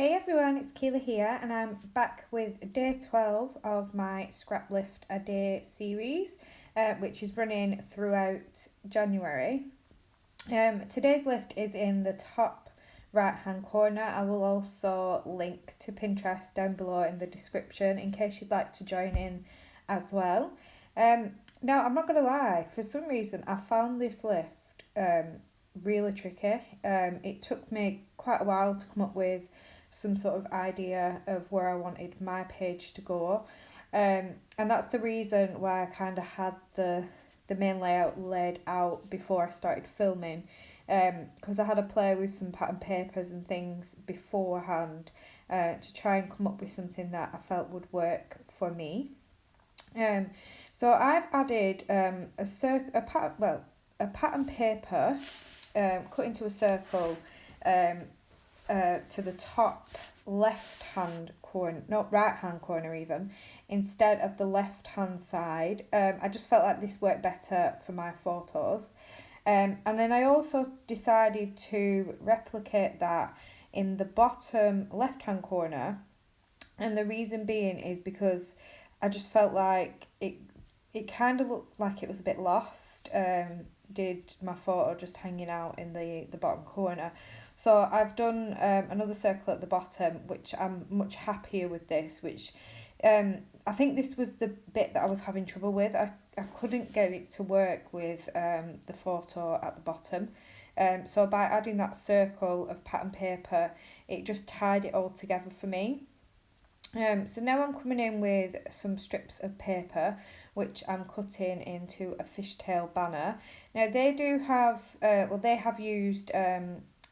Hey everyone, it's Kayla here, and I'm back with day 12 of my Scraplift a Day series, which is running throughout January. Today's lift is in the top right hand corner. I will also link to Pinterest down below in the description in case you'd like to join in as well. Now, I'm not going to lie, for some reason I found this lift really tricky. It took me quite a while to come up with some sort of idea of where I wanted my page to go. And that's the reason why I kind of had the main layout laid out before I started filming, because I had to play with some pattern papers and things beforehand to try and come up with something that I felt would work for me. So I've added a pattern paper cut into a circle to the top left hand corner, not right hand corner even, instead of the left hand side. I just felt like this worked better for my photos. And then I also decided to replicate that in the bottom left hand corner. And the reason being is because I just felt like it kind of looked like it was a bit lost. Did my photo just hanging out in the bottom corner. So I've done another circle at the bottom, which I'm much happier with this, which I think this was the bit that I was having trouble with. I couldn't get it to work with the photo at the bottom. So by adding that circle of pattern paper, it just tied it all together for me. So now I'm coming in with some strips of paper, which I'm cutting into a fishtail banner. Now they do have, they have used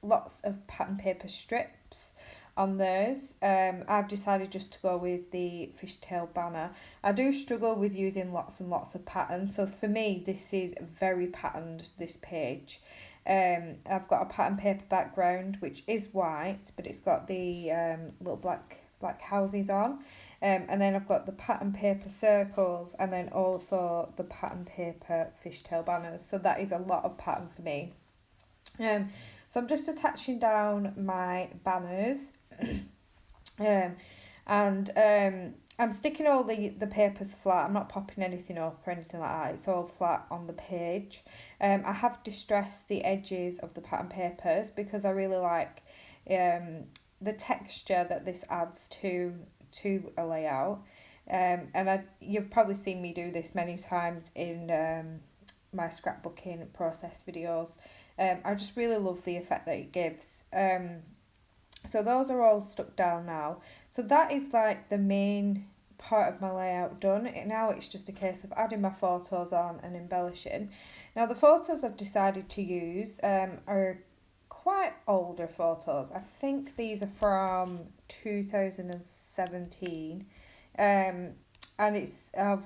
lots of pattern paper strips on theirs. I've decided just to go with the fishtail banner. I do struggle with using lots and lots of patterns, so for me this is very patterned, this page. I've got a pattern paper background which is white, but it's got the little black houses on, and then I've got the pattern paper circles and then also the pattern paper fishtail banners, so that is a lot of pattern for me. So I'm just attaching down my banners, and I'm sticking all the papers flat. I'm not popping anything up or anything like that. It's all flat on the page. I have distressed the edges of the pattern papers because I really like the texture that this adds to a layout. And you've probably seen me do this many times in my scrapbooking process videos. I just really love the effect that it gives. So those are all stuck down now. So that is like the main part of my layout done. Now it's just a case of adding my photos on and embellishing. Now the photos I've decided to use are quite older photos. I think these are from 2017. And it's of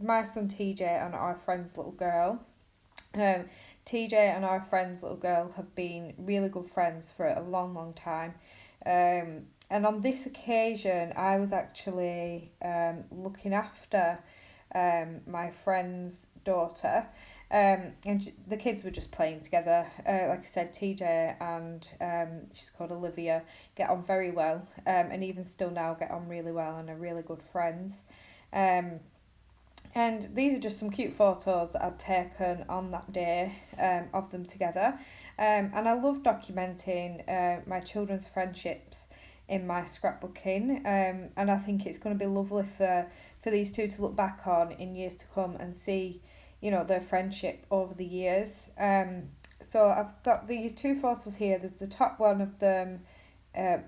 my son TJ and our friend's little girl. TJ and our friend's little girl have been really good friends for a long, long time. And on this occasion, I was actually looking after my friend's daughter. And the kids were just playing together. Like I said, TJ and she's called Olivia get on very well, and even still now get on really well and are really good friends. And these are just some cute photos that I've taken on that day of them together. And I love documenting my children's friendships in my scrapbooking. And I think it's going to be lovely for these two to look back on in years to come and see, their friendship over the years. So I've got these two photos here. There's the top one of them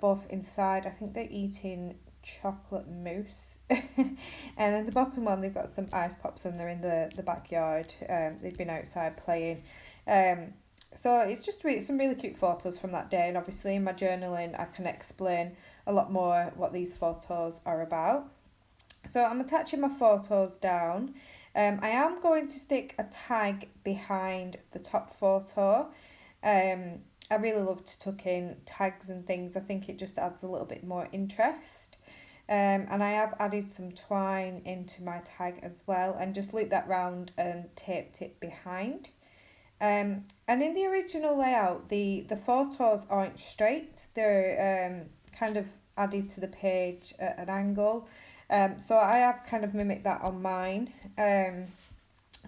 both inside. I think they're eating chocolate mousse. And then the bottom one, they've got some ice pops and they're in the backyard. They've been outside playing. So it's just some really cute photos from that day, and obviously in my journaling I can explain a lot more what these photos are about. So I'm attaching my photos down. I am going to stick a tag behind the top photo. I really love to tuck in tags and things. I think it just adds a little bit more interest. And I have added some twine into my tag as well and just looped that round and taped it behind. And in the original layout, the photos aren't straight. They're kind of added to the page at an angle. So I have kind of mimicked that on mine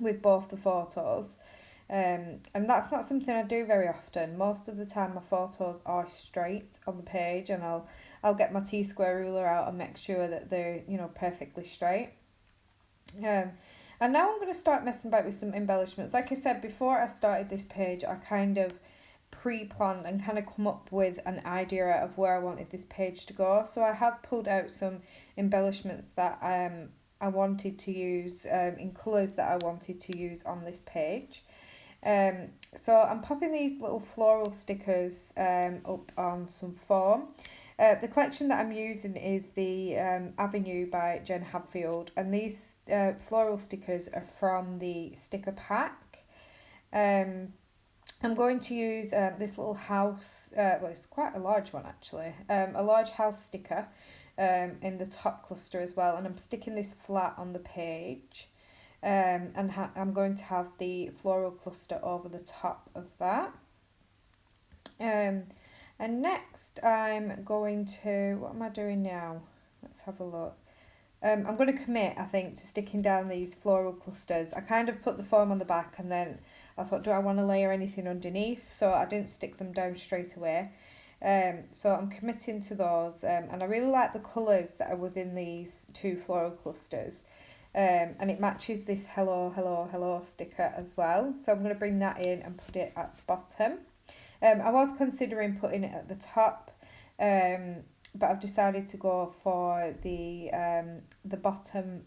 with both the photos. And that's not something I do very often. Most of the time my photos are straight on the page, and I'll get my T-square ruler out and make sure that they're, you know, perfectly straight. And now I'm going to start messing about with some embellishments. Like I said, before I started this page, I kind of pre-planned and kind of come up with an idea of where I wanted this page to go. So I had pulled out some embellishments that I wanted to use in colours that I wanted to use on this page. So I'm popping these little floral stickers up on some foam. The collection that I'm using is the Avenue by Jen Hadfield, and these floral stickers are from the sticker pack. I'm going to use this little house, well, it's quite a large one actually, a large house sticker in the top cluster as well, and I'm sticking this flat on the page. And I'm going to have the floral cluster over the top of that. And next I'm going to, what am I doing now? Let's have a look. I'm going to commit, I think, to sticking down these floral clusters. I kind of put the foam on the back, and then I thought, do I want to layer anything underneath? So I didn't stick them down straight away. So I'm committing to those, and I really like the colours that are within these two floral clusters. And it matches this hello, hello, hello sticker as well. So I'm going to bring that in and put it at the bottom. I was considering putting it at the top, but I've decided to go for the bottom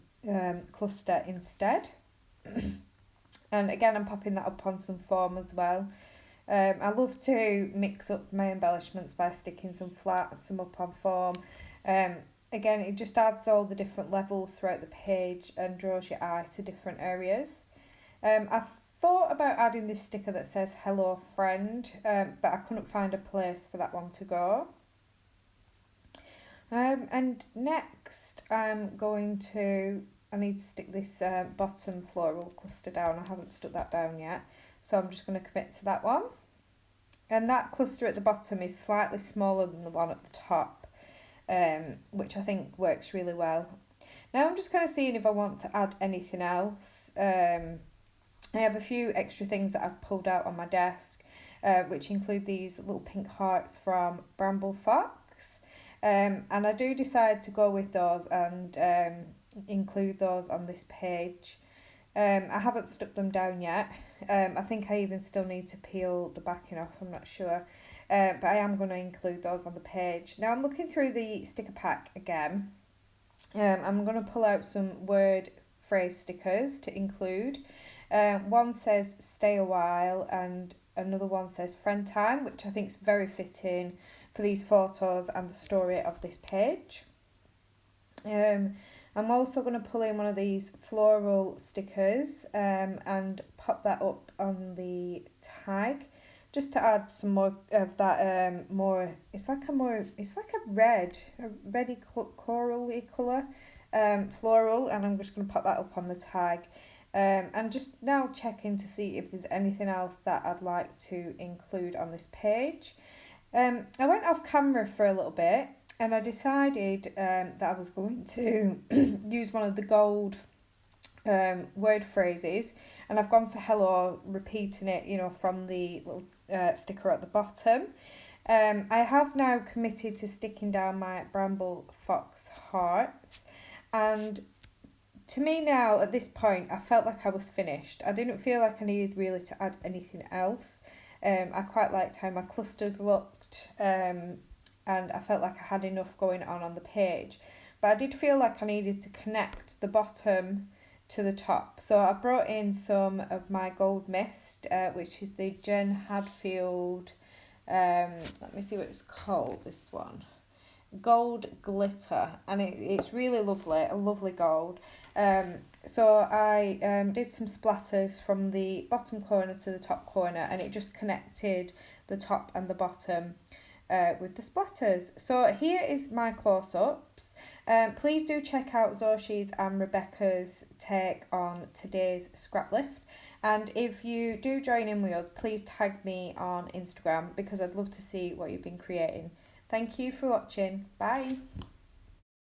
cluster instead. And again, I'm popping that up on some foam as well. I love to mix up my embellishments by sticking some flat and some up on foam. Again, it just adds all the different levels throughout the page and draws your eye to different areas. I've thought about adding this sticker that says hello friend, but I couldn't find a place for that one to go. And next I need to stick this bottom floral cluster down. I haven't stuck that down yet, so I'm just going to commit to that one. And that cluster at the bottom is slightly smaller than the one at the top, which I think works really well. Now I'm just kind of seeing if I want to add anything else. I have a few extra things that I've pulled out on my desk, which include these little pink hearts from Bramble Fox. And I do decide to go with those and include those on this page. I haven't stuck them down yet. I think I even still need to peel the backing off, I'm not sure. But I am going to include those on the page. Now I'm looking through the sticker pack again. I'm going to pull out some word phrase stickers to include. One says stay a while and another one says friend time, which I think is very fitting for these photos and the story of this page. I'm also going to pull in one of these floral stickers and pop that up on the tag, just to add some more of that it's like a reddy corally colour floral, and I'm just going to pop that up on the tag. And just now checking to see if there's anything else that I'd like to include on this page. I went off camera for a little bit and I decided that I was going to use one of the gold word phrases, and I've gone for hello, repeating it, you know, from the little sticker at the bottom. I have now committed to sticking down my Bramble Fox hearts, and to me now, at this point, I felt like I was finished. I didn't feel like I needed really to add anything else. I quite liked how my clusters looked, and I felt like I had enough going on the page. But I did feel like I needed to connect the bottom to the top. So I brought in some of my gold mist, which is the Jen Hadfield, let me see what it's called, this one. Gold glitter, and it's really lovely, a lovely gold. So I did some splatters from the bottom corner to the top corner, and it just connected the top and the bottom with the splatters. So here is my close-ups. Please do check out Xochitl and Rebecca's take on today's Scraplift, and if you do join in with us, please tag me on Instagram because I'd love to see what you've been creating. Thank you for watching. Bye.